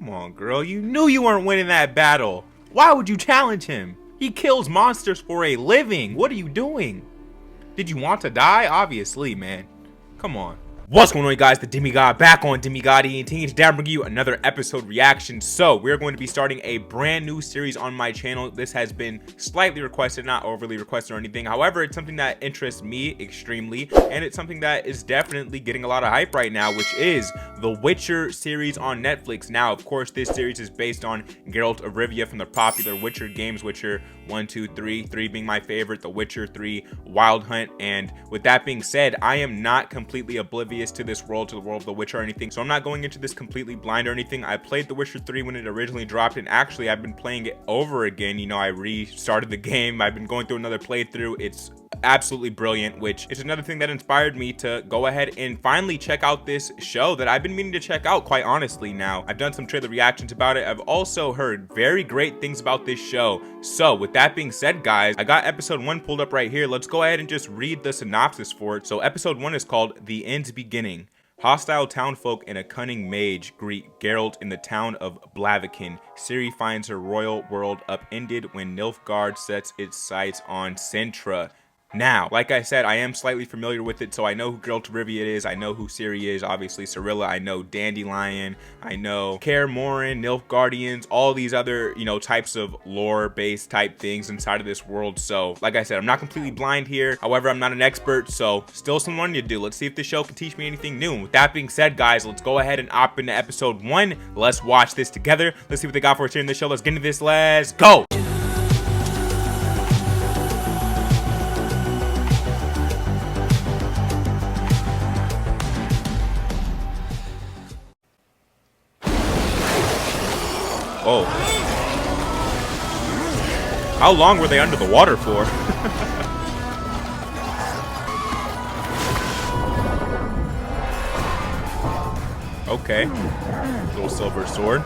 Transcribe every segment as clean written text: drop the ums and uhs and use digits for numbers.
Come on, girl. You knew you weren't winning that battle. Why would you challenge him? He kills monsters for a living. What are you doing? Did you want to die? Obviously, man. Come on. What's going on, guys? The Demigod back on Demigod ENT. Today I'm bringing you another episode reaction. So we're going to be starting a brand new series on my channel. This has been slightly requested, not overly requested or anything. However, it's something that interests me extremely, and it's something that is definitely getting a lot of hype right now, which is the Witcher series on Netflix. Now, of course, this series is based on Geralt of Rivia from the popular Witcher games, Witcher 1, 2, 3, 3 being my favorite, The Witcher 3, Wild Hunt. And with that being said, I am not completely oblivious to this world, to the world of The Witcher or anything, so I'm not going into this completely blind or anything. I played The Witcher 3 when it originally dropped, and actually I've been playing it over again. You know, I restarted the game. I've been going through another playthrough. It's absolutely brilliant, which is another thing that inspired me to go ahead and finally check out this show that I've been meaning to check out, quite honestly. Now, I've done some trailer reactions about it. I've also heard very great things about this show. So with that being said, guys, I got episode 1 pulled up right here. Let's go ahead and just read the synopsis for it. So episode 1 is called The End's Beginning. Hostile townfolk and a cunning mage greet Geralt in the town of Blaviken. Siri finds her royal world upended when Nilfgaard sets its sights on Cintra. Now, like I said, I am slightly familiar with it, so I know who Geralt of Rivia is, I know who Siri is, obviously Cirilla, I know Dandelion, I know Kaer Morhen, Nilfgaardians, all these other, you know, types of lore-based type things inside of this world. So, like I said, I'm not completely blind here. However, I'm not an expert, so still some learning to do. Let's see if this show can teach me anything new. And with that being said, guys, let's go ahead and opt into episode 1. Let's watch this together. Let's see what they got for us here in this show. Let's get into this. Let's go! Oh. How long were they under the water for? Okay. Little silver sword.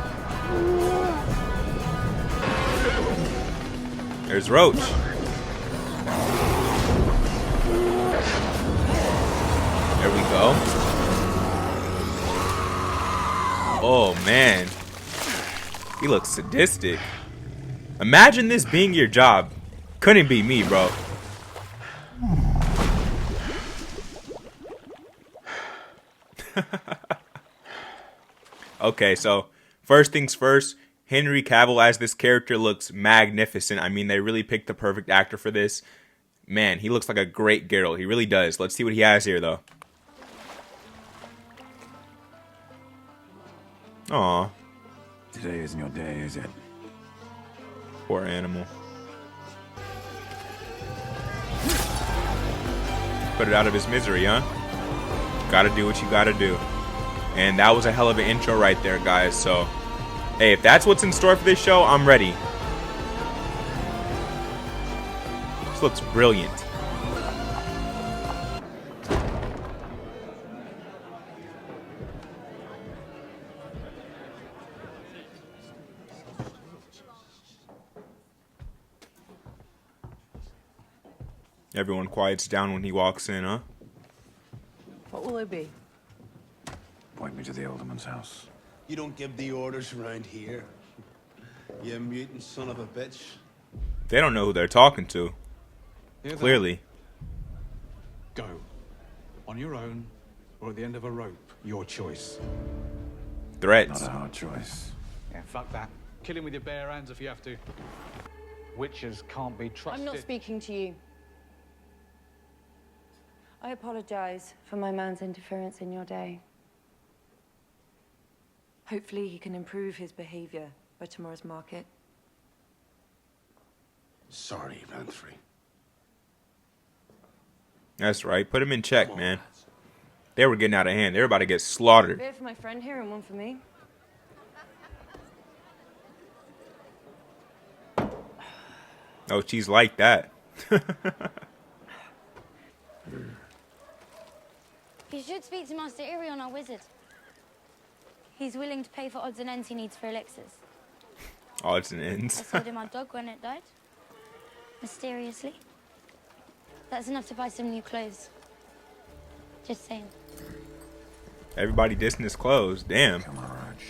There's Roach. There we go. Oh, man. He looks sadistic. Imagine this being your job. Couldn't be me, bro. Okay, so first things first, Henry Cavill as this character looks magnificent. I mean, they really picked the perfect actor for this. Man, he looks like a great Geralt. He really does. Let's see what he has here, though. Aw. Today isn't your day, is it? Poor animal. Put it out of his misery, huh? Gotta do what you gotta do. And that was a hell of an intro right there, guys. So, hey, if that's what's in store for this show, I'm ready. This looks brilliant. Everyone quiets down when he walks in, huh? What will it be? Point me to the alderman's house. You don't give the orders around here. You mutant son of a bitch. They don't know who they're talking to. Clearly. Go. On your own, or at the end of a rope. Your choice. Threats. Not a hard choice. Yeah, fuck that. Kill him with your bare hands if you have to. Witches can't be trusted. I'm not speaking to you. I apologize for my man's interference in your day. Hopefully he can improve his behavior by tomorrow's market. Sorry, Vantry. That's right. Put him in check, man. They were getting out of hand. They were about to get slaughtered. Beer for my friend here and one for me. Oh, she's like that. You should speak to Master Irion, our wizard. He's willing to pay for odds and ends he needs for elixirs. Odds and ends. I sold him our dog when it died. Mysteriously. That's enough to buy some new clothes. Just saying. Everybody dissing his clothes. Damn. Come on, Raj.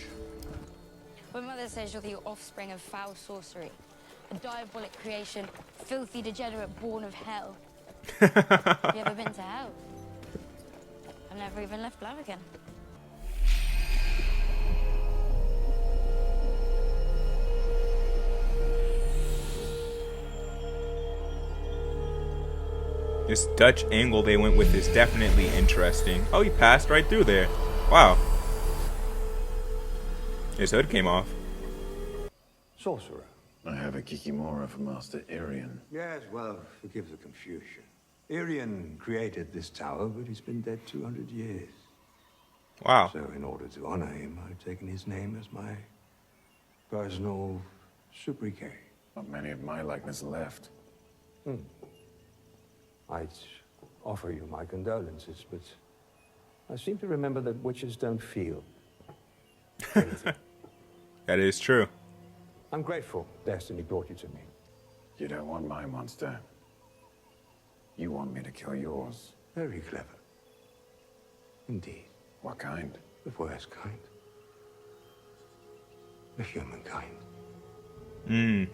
My mother says you're the offspring of foul sorcery. A diabolic creation, filthy degenerate born of hell. Have you ever been to hell? I've never even left Blaviken. This Dutch angle they went with is definitely interesting. Oh, he passed right through there. Wow. His hood came off. Sorcerer. I have a Kikimora for Master Irian. Yes, well, forgive the confusion. Irian created this tower, but he's been dead 200 years. Wow. So in order to honor him, I've taken his name as my personal sobriquet. Not many of my likeness left. I'd offer you my condolences, but I seem to remember that witches don't feel anything. That is true. I'm grateful Destiny brought you to me. You don't want my monster. You want me to kill yours. Very clever. Indeed. What kind? The worst kind. The humankind.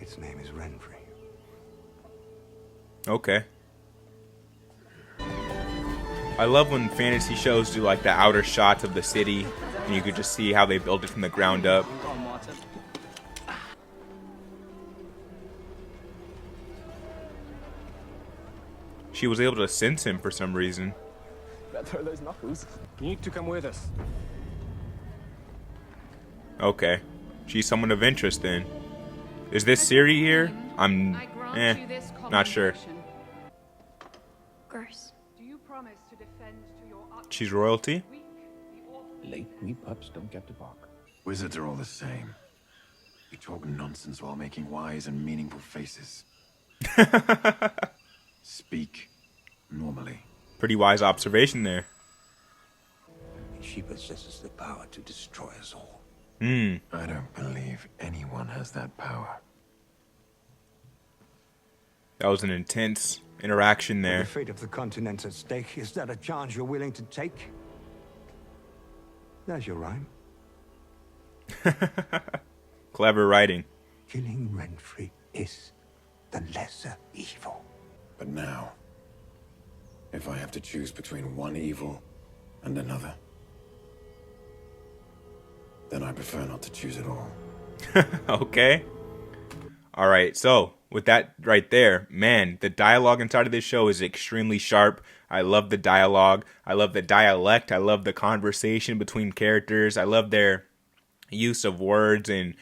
Its name is Renfrey. Okay. I love when fantasy shows do like the outer shots of the city and you could just see how they built it from the ground up. She was able to sense him for some reason. Better throw those knuckles. You need to come with us. Okay. She's someone of interest then. Is this Siri here? I'm not sure. Gross. Do you promise to defend to your utmost She's royalty? weak, the orphan? Late wee pups don't get to bark. Wizards are all the same. You talk nonsense while making wise and meaningful faces. Speak normally. Pretty wise observation there. She possesses the power to destroy us all. I don't believe anyone has that power. That was an intense interaction The there. fate of the continent's at stake. Is that a chance you're willing to take? There's your rhyme. Clever writing. Killing Renfrey is the lesser evil. But now, if I have to choose between one evil and another, then I prefer not to choose at all. Okay. Alright, so with that right there, man, the dialogue inside of this show is extremely sharp. I love the dialogue. I love the dialect. I love the conversation between characters. I love their use of words and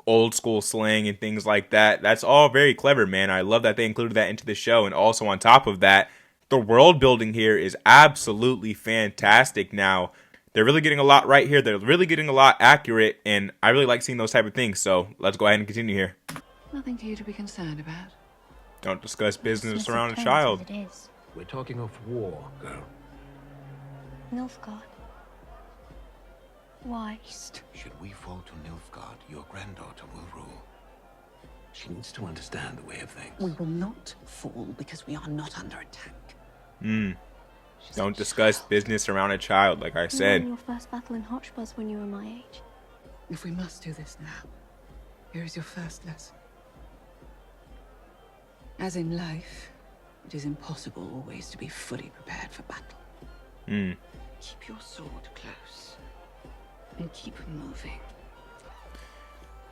old school slang and things like that. That's all very clever, man. I love that they included that into the show. And also on top of that, the world building here is absolutely fantastic. Now, they're really getting a lot right here. They're really getting a lot accurate. And I really like seeing those type of things. So let's go ahead and continue here. Nothing for you to be concerned about. Don't discuss business Dismiss around it a as child. it is. We're talking of war, girl. Nilfgaard. Why? Should we fall to Nilfgaard, your granddaughter will rule. She needs to understand the way of things. We will not fall because we are not under attack. Don't discuss business around a child, like I You won said. your first battle in Hotchbuzz when you were my age. If we must do this now, here is your first lesson. As in life, it is impossible always to be fully prepared for battle. Keep your sword close and keep moving.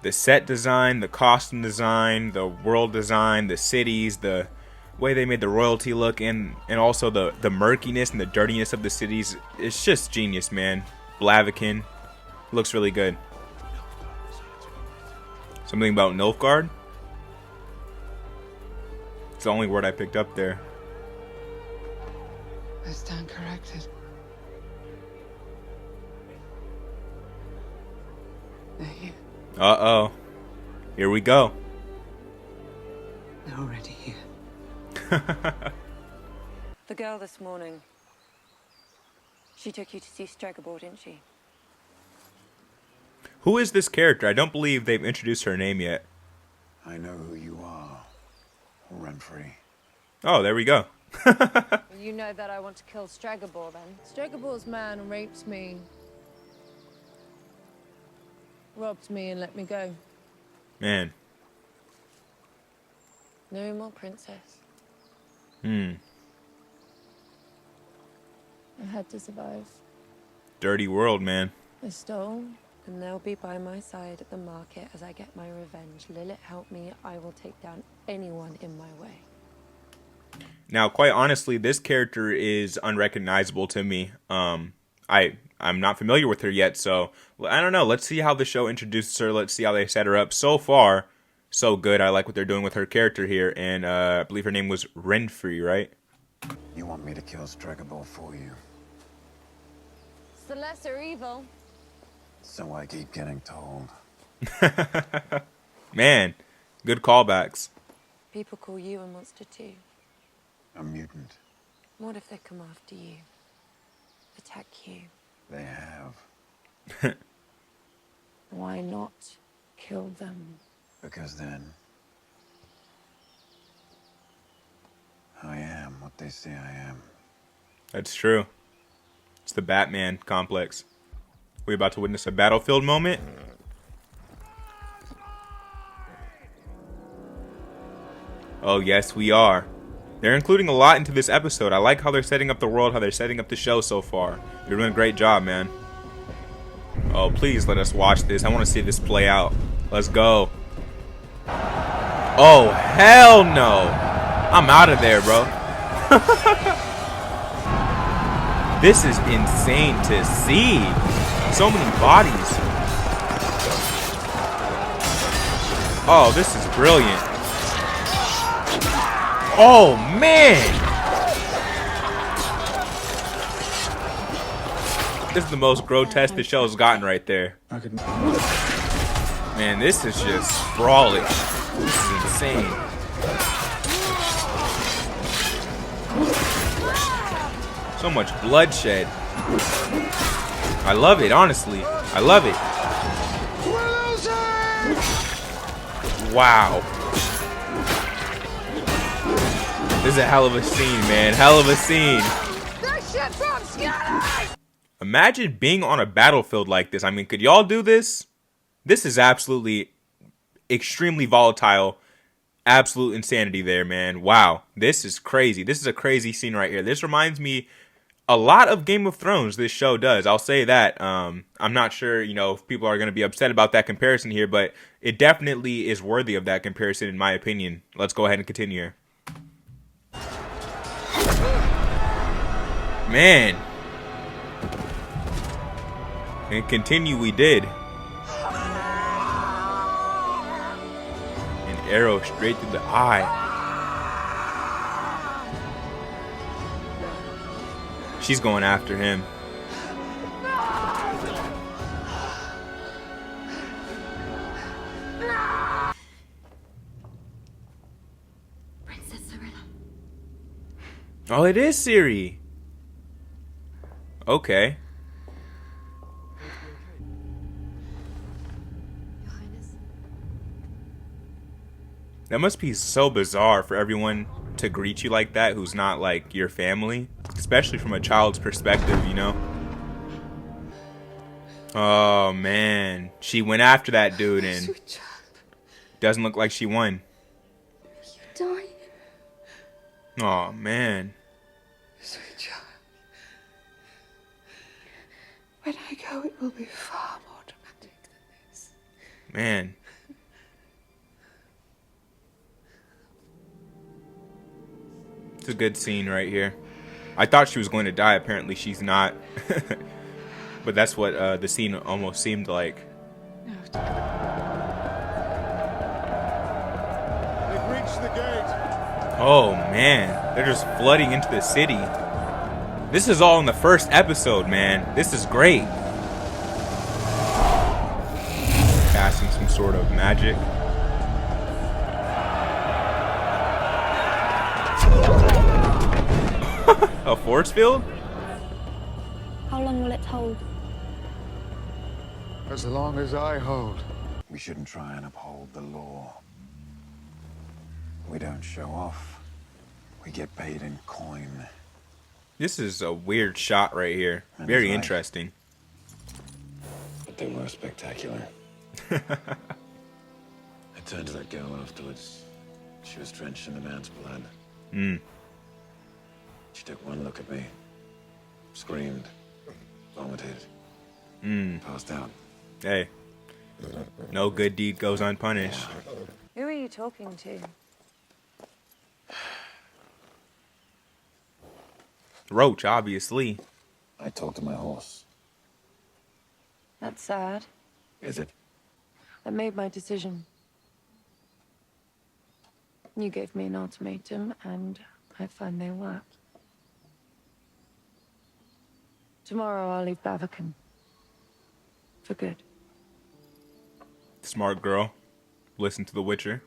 The set design, the costume design, the world design, the cities, the way they made the royalty look, and also the murkiness and the dirtiness of the cities. It's just genius, man. Blaviken looks really good. Something about Nilfgaard? It's the only word I picked up there. I stand corrected. They're here. Uh-oh. Here we go. They're already here. The girl this morning. She took you to see Stregobor, didn't she? Who is this character? I don't believe they've introduced her name yet. I know who you are, Renfrey. Oh, there we go. You know that I want to kill Stregobor, then? Stregobor's man raped me. robbed me and let me go. Man. No more princess. Hmm. I had to survive. Dirty world, man. I stole, and they'll be by my side at the market as I get my revenge. Lilith, help me. I will take down anyone in my way. Now, quite honestly, this character is unrecognizable to me. I'm not familiar with her yet, so I don't know. Let's see how the show introduces her. Let's see how they set her up. So far, so good. I like what they're doing with her character here, and I believe her name was Renfrey, right? You want me to kill Stregobor for you? It's the lesser evil. So I keep getting told. Man, good callbacks. People call you a monster too. A mutant. What if they come after you? Attack you? They have. Why not kill them? Because then I am what they say I am. That's true. It's the Batman complex. We're about to witness a battlefield moment. Oh, yes, we are. They're including a lot into this episode. I like how they're setting up the world, how they're setting up the show so far. They're doing a great job, man. Oh, please let us watch this. I want to see this play out. Let's go. Oh, hell no. I'm out of there, bro. This is insane to see. So many bodies. Oh, this is brilliant. Oh, man. This is the most grotesque the show's gotten right there. Man, this is just sprawling. This is insane. So much bloodshed. I love it, honestly. I love it. Wow. This is a hell of a scene, man. Hell of a scene. Imagine being on a battlefield like this. I mean, could y'all do this? This is absolutely extremely volatile. Absolute insanity there, man. Wow. This is crazy. This is a crazy scene right here. This reminds me a lot of Game of Thrones, this show does. I'll say that. I'm not sure, if people are going to be upset about that comparison here, but it definitely is worthy of that comparison, in my opinion. Let's go ahead and continue here. Man. And continue we did. An arrow straight through the eye. She's going after him. Princess Cirilla. Oh, it is Siri. Okay. Your Highness. That must be so bizarre for everyone to greet you like that who's not like your family, especially from a child's perspective, Oh man, she went after that dude and doesn't look like she won. You died. Oh man. Sweet child. When I go, it will be far more dramatic than this. Man. It's a good scene right here. I thought she was going to die. Apparently she's not. But that's what the scene almost seemed like. They've reached the gate. Oh man, they're just flooding into the city. This is all in the first episode, man. This is great. Casting some sort of magic. A force field? How long will it hold? As long as I hold. We shouldn't try and uphold the law. We don't show off. We get paid in coin. This is a weird shot right here. Very interesting. But they were spectacular. I turned to that girl afterwards. She was drenched in the man's blood. She took one look at me, screamed, vomited, passed out. Hey, no good deed goes unpunished. Who are you talking to? Roach, obviously. I talked to my horse. That's sad. Is it? I made my decision. You gave me an ultimatum, and I find they worked. Tomorrow I'll leave Blaviken. For good. Smart girl. Listen to The Witcher.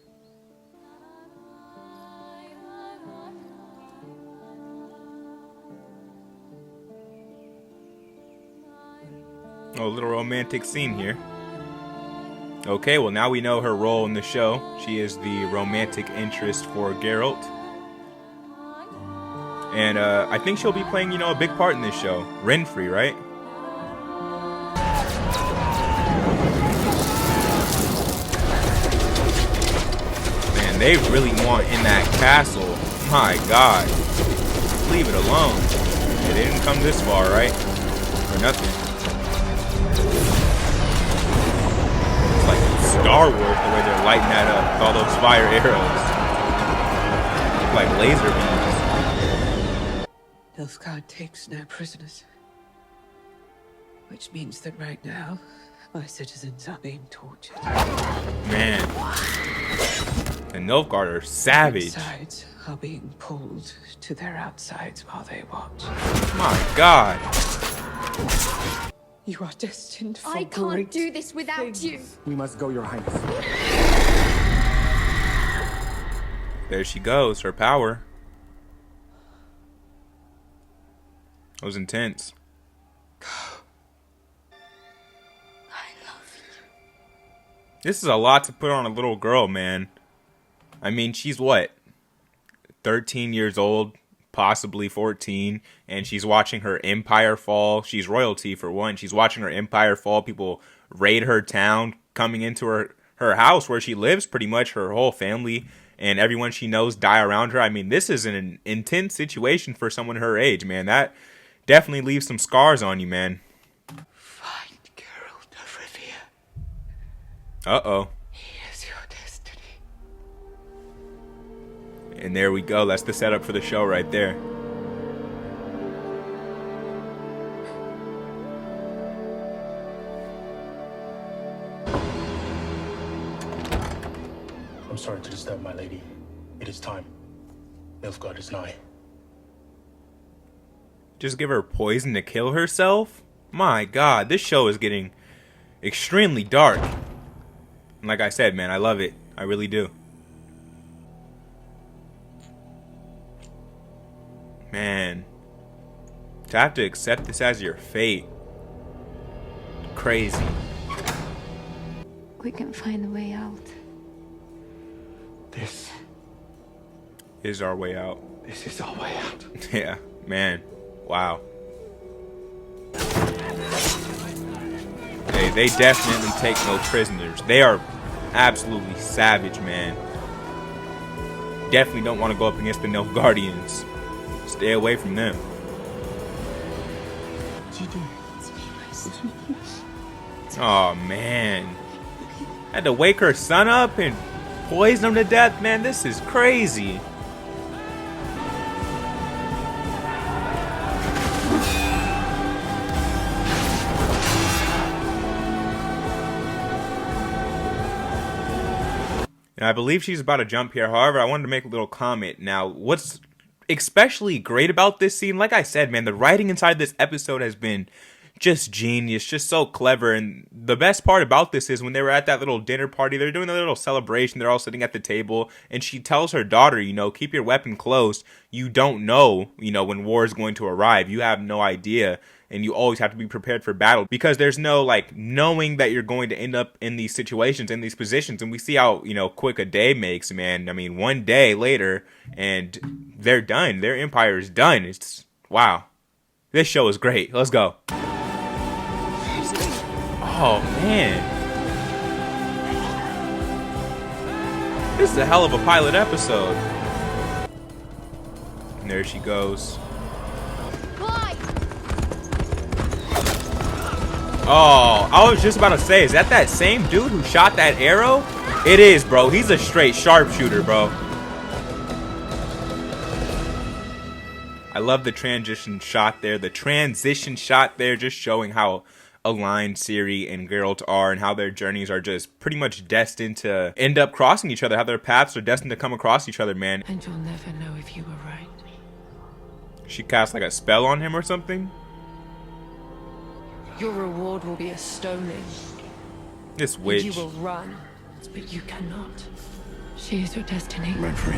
Oh, a little romantic scene here. Okay, well now we know her role in the show. She is the romantic interest for Geralt. And I think she'll be playing, you know, a big part in this show. Renfrey, right? Man, they really want in that castle. My God. Leave it alone. Yeah, they didn't come this far, right? For nothing. It's like Star Wars, the way they're lighting that up with all those fire arrows. Like laser beams. Nilfgaard takes no prisoners. Which means that right now, my citizens are being tortured. Man. The Nilfgaard are savage. Insides are being pulled to their outsides while they watch. My God. You are destined for I can't great do this without things. you. We must go, Your Highness. There she goes, her power. That was intense. I love you. This is a lot to put on a little girl, man. I mean, she's what? 13 years old, possibly 14, and she's watching her empire fall. She's royalty, for one. She's watching her empire fall. People raid her town, coming into her house where she lives, pretty much. Her whole family and everyone she knows die around her. I mean, this is an intense situation for someone her age, man. That definitely leaves some scars on you, man. Find Geralt of Rivia. Uh-oh. He is your destiny. And there we go. That's the setup for the show right there. I'm sorry to disturb my lady. It is time. Nilfgaard is nigh. Just give her poison to kill herself? My God, this show is getting extremely dark. And like I said, man, I love it. I really do. Man. To have to accept this as your fate. Crazy. We can find a way out. This Is our way out. This is our way out. Yeah, man. Wow. Hey, they definitely take no prisoners. They are absolutely savage, man. Definitely don't want to go up against the Nilfgaardians. Stay away from them. Oh, man. Had to wake her son up and poison him to death, man. This is crazy. And I believe she's about to jump here. However, I wanted to make a little comment. Now, what's especially great about this scene, like I said, man, the writing inside this episode has been just genius, just so clever. And the best part about this is when they were at that little dinner party, they're doing a little celebration. They're all sitting at the table, and she tells her daughter, you know, keep your weapon close. You don't know, you know, when war is going to arrive. You have no idea. And you always have to be prepared for battle, because there's no like knowing that you're going to end up in these situations, in these positions. And we see how, you know, quick a day makes, man. I mean, one day later and they're done. Their empire is done. It's wow. This show is great. Let's go. Oh man. This is a hell of a pilot episode. And there she goes. Oh, I was just about to say, is that same dude who shot that arrow? It is, bro. He's a straight sharpshooter, bro. I love the transition shot there. The transition shot there, just showing how aligned Siri and Geralt are and how their journeys are just pretty much destined to end up crossing each other. How their paths are destined to come across each other, man. And you'll never know if you were right. She cast like a spell on him or something. Your reward will be a stoning. This And witch. you will run, but you cannot. She is your destiny. Run free.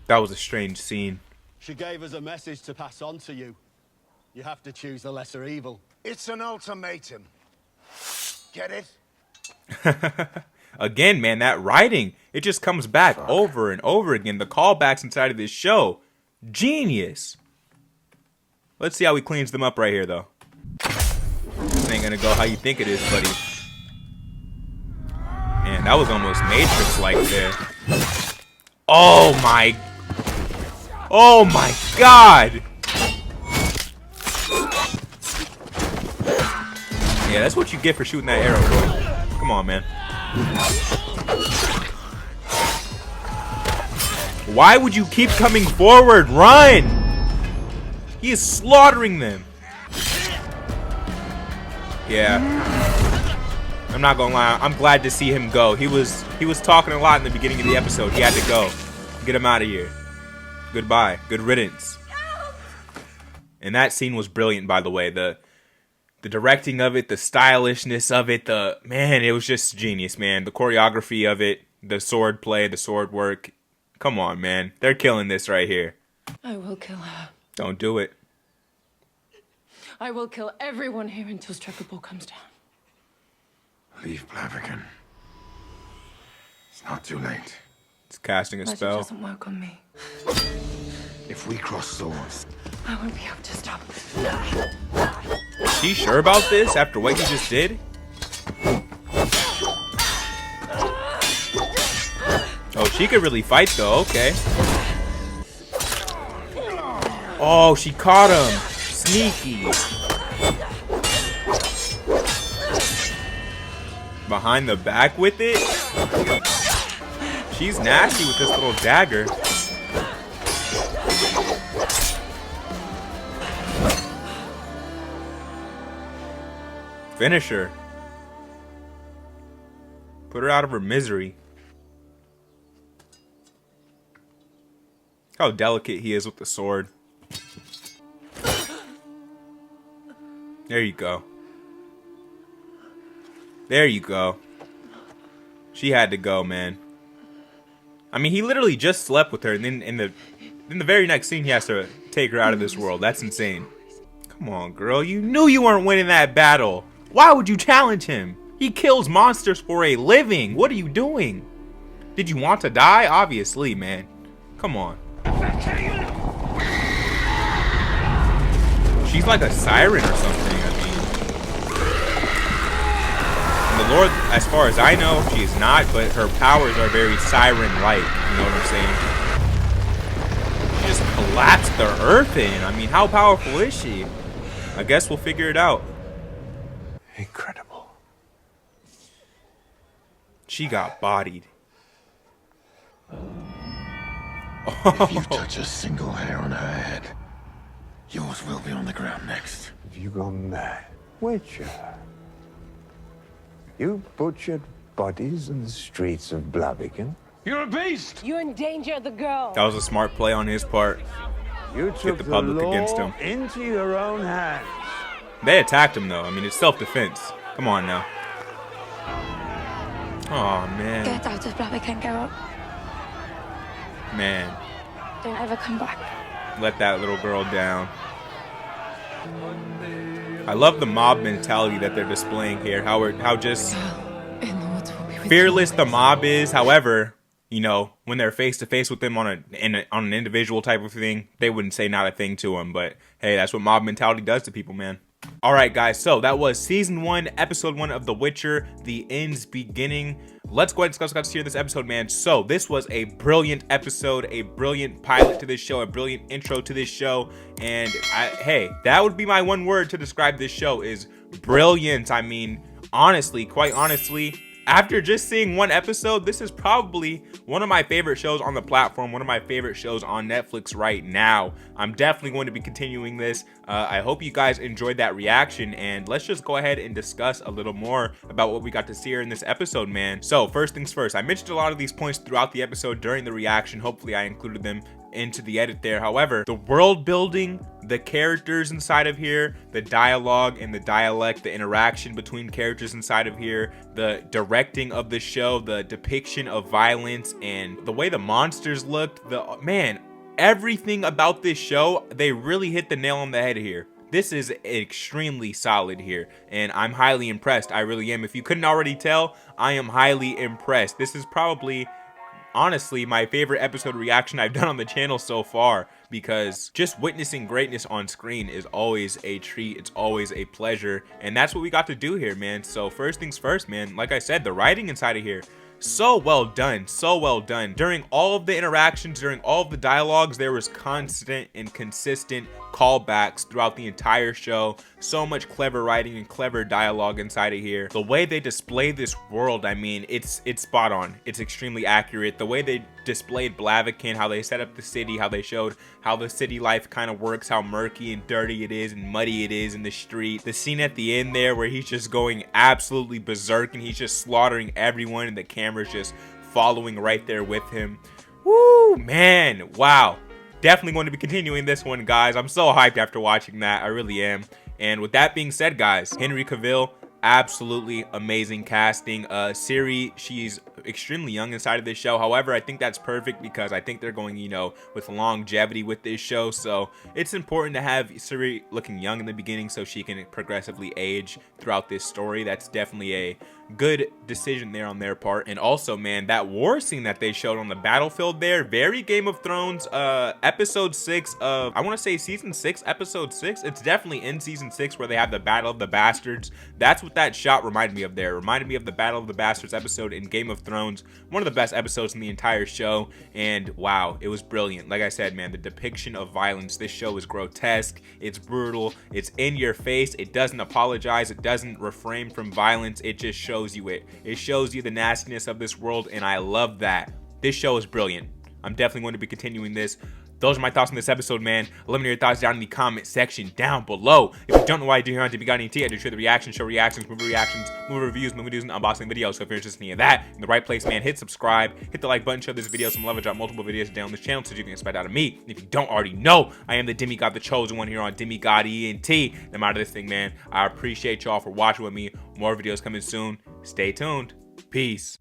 That was a strange scene. She gave us a message to pass on to you. You have to choose the lesser evil. It's an ultimatum. Get it? Again, man, that writing, it just comes back over and over again. The callbacks inside of this show, genius. Let's see how he cleans them up right here, though. This ain't gonna go how you think it is, buddy. Man, that was almost Matrix-like there. Oh my God! Yeah, that's what you get for shooting that arrow, boy. Come on, man. Why would you keep coming forward? Run! He is slaughtering them. Yeah. I'm not gonna lie. I'm glad to see him go. He was talking a lot in the beginning of the episode. He had to go. Get him out of here. Goodbye. Good riddance. And that scene was brilliant, by the way. The directing of it, the stylishness of it, man, it was just genius, man. The choreography of it, the sword play, the sword work. Come on, man. They're killing this right here. I will kill her. Don't do it. I will kill everyone here until Strikerboard comes down. Leave Blaviken. It's not too late. It's casting a Magic spell. doesn't work on me. If we cross swords, I won't be able to stop. Is she sure about this after what you just did? Oh, she could really fight though. Okay. Oh, she caught him. Sneaky. Behind the back with it? She's nasty with this little dagger. Finish her. Put her out of her misery. How delicate he is with the sword. There you go. There you go. She had to go, man. I mean, he literally just slept with her, and then in the very next scene, he has to take her out of this world. That's insane. Come on, girl. You knew you weren't winning that battle. Why would you challenge him? He kills monsters for a living. What are you doing? Did you want to die? Obviously, man. Come on. She's like a siren or something, I mean. And the Lord, as far as I know, she is not, but her powers are very siren-like. You know what I'm saying? She just collapsed the earth in. I mean, how powerful is she? I guess we'll figure it out. Incredible. She got bodied. if you touch a single hair on her head, yours will be on the ground next. Have you gone mad? Witcher. You butchered bodies in the streets of Blaviken. You're a beast! You endanger the girl. That was a smart play on his part. You took the public law against him. into your own hands. They attacked him, though. I mean, it's self-defense. Come on now. Oh man. Get out of Blaviken, Geralt. Man. Don't ever come back. Let that little girl down. I love the mob mentality that they're displaying here. How just fearless the mob is. However, you know, when they're face to face with them on an individual type of thing, they wouldn't say not a thing to them. But hey, that's what mob mentality does to people, man. All right, guys, so that was season 1, episode 1 of The Witcher, The End's Beginning. Let's go ahead and discuss what's here this episode, man. So this was a brilliant episode, a brilliant pilot to this show, a brilliant intro to this show. And hey, that would be my one word to describe this show, is brilliant. I mean, honestly, quite honestly, after just seeing one episode, this is probably one of my favorite shows on the platform, one of my favorite shows on Netflix right now. I'm definitely going to be continuing this. I hope you guys enjoyed that reaction, and let's just go ahead and discuss a little more about what we got to see here in this episode, man. So first things first, I mentioned a lot of these points throughout the episode during the reaction. Hopefully I included them into the edit there. However, the world building, the characters inside of here, the dialogue and the dialect, the interaction between characters inside of here, the directing of the show, the depiction of violence, and the way the monsters looked, man, everything about this show, they really hit the nail on the head here. This is extremely solid here, and I'm highly impressed. I really am. If you couldn't already tell, I am highly impressed. This is probably, honestly, my favorite episode reaction I've done on the channel so far, because just witnessing greatness on screen is always a treat. It's always a pleasure, and that's what we got to do here, man. So first things first, man, like I said, the writing inside of here, so well done, so well done. During all of the interactions, during all of the dialogues, there was constant and consistent callbacks throughout the entire show. So much clever writing and clever dialogue inside of here. The way they display this world, I mean, it's spot on. It's extremely accurate. The way they displayed Blaviken, how they set up the city, how they showed how the city life kind of works, how murky and dirty it is and muddy it is in the street. The scene at the end there where he's just going absolutely berserk and he's just slaughtering everyone and the camera's just following right there with him. Woo, man, wow. Definitely going to be continuing this one, guys. I'm so hyped after watching that. I really am. And with that being said, guys, Henry Cavill, absolutely amazing casting. Siri, she's extremely young inside of this show. However, I think that's perfect because I think they're going, you know, with longevity with this show. So it's important to have Siri looking young in the beginning so she can progressively age throughout this story. That's definitely a good decision there on their part. And also, man, that war scene that they showed on the battlefield there, very Game of Thrones, episode 6 of, I want to say season 6, episode 6. It's definitely in season 6 where they have the Battle of the Bastards. That's what that shot reminded me of there. It reminded me of the Battle of the Bastards episode in Game of Thrones, one of the best episodes in the entire show. And wow, it was brilliant. Like I said, man, the depiction of violence, this show is grotesque, it's brutal, it's in your face, it doesn't apologize, it doesn't refrain from violence, it just shows you it. It shows you the nastiness of this world, and I love that. This show is brilliant. I'm definitely going to be continuing this. Those are my thoughts on this episode, man. Let me know your thoughts down in the comment section down below. If you don't know what I do here on Nilfgaard, I do share the reactions, show reactions, movie reviews, movie news, and unboxing videos. So if you're interested in any of that, in the right place, man, hit subscribe, hit the like button, show this video some love. I drop multiple videos down on this channel so you can expect out of me. And if you don't already know, I am the Demigod, the chosen one here on Demigod ENT. I'm out of this thing, man. I appreciate y'all for watching with me. More videos coming soon. Stay tuned. Peace.